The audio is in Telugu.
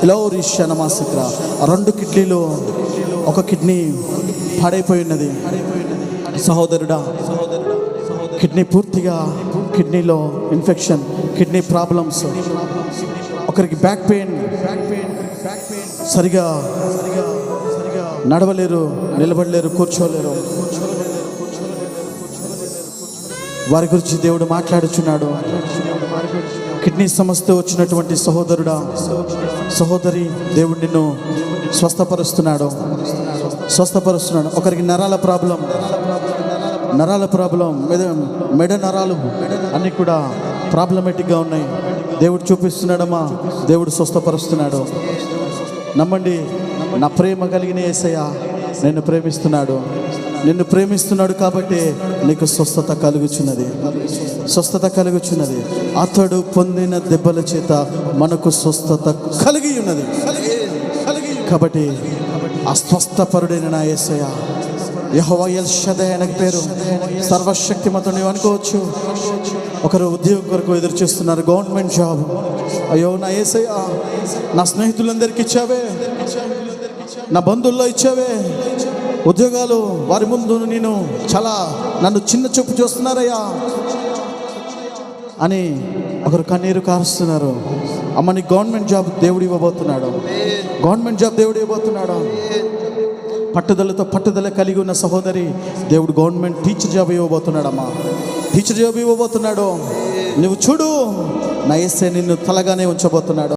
ఇలౌరిష నమాసిక్ర. 2 కిడ్నీలు, ఒక కిడ్నీ పాడైపోయి ఉన్నది. సహోదరుడా, కిడ్నీ పూర్తిగా, కిడ్నీలో ఇన్ఫెక్షన్, కిడ్నీ ప్రాబ్లమ్స్, ఒకరికి బ్యాక్ పెయిన్, సరిగా నడవలేరు, నిలబడలేరు, కూర్చోలేరు. వారి గురించి దేవుడు మాట్లాడుచున్నాడు. కిడ్నీ సమస్య వచ్చినటువంటి సహోదరుడా, సహోదరి, దేవుడు నిన్ను స్వస్థపరుస్తున్నాడు. ఒకరికి నరాల ప్రాబ్లం, మెడ నరాలు అన్నీ కూడా ప్రాబ్లమేటిక్గా ఉన్నాయి. దేవుడు చూపిస్తున్నాడమ్మా, దేవుడు స్వస్థపరుస్తున్నాడు. నమ్మండి, నా ప్రేమ కలిగిన యేసయ్య నిన్ను ప్రేమిస్తున్నాడు కాబట్టి నీకు స్వస్థత కలుగుచున్నది. అతడు పొందిన దెబ్బల చేత మనకు స్వస్థత కలిగి ఉన్నది. కాబట్టి ఆ స్వస్థపరుడైన నా యేసయ్య, యెహోవా ఎల్ షద్దై ఆయనకు పేరు, సర్వశక్తిమంతుడు. నీవు అనుకోవచ్చు, ఒకరు ఉద్యోగం కొరకు ఎదురు చూస్తున్నారు, గవర్నమెంట్ జాబ్. అయ్యో నా యేసయ్య, నా స్నేహితులందరికీ ఇచ్చావే, నా బంధువుల్లో ఇచ్చావే ఉద్యోగాలు, వారి ముందు నన్ను చిన్న చూపు చూస్తున్నారయ్యా అని ఒకరు కన్నీరు కారుస్తున్నారు. అమ్మ, నీ గవర్నమెంట్ జాబ్ దేవుడు ఇవ్వబోతున్నాడు. పట్టుదల కలిగి ఉన్న సహోదరి, దేవుడు గవర్నమెంట్ టీచర్ జాబ్ ఇవ్వబోతున్నాడమ్మా. నువ్వు చూడు, నా యేసయ్య నిన్ను తలగానే ఉంచబోతున్నాడు.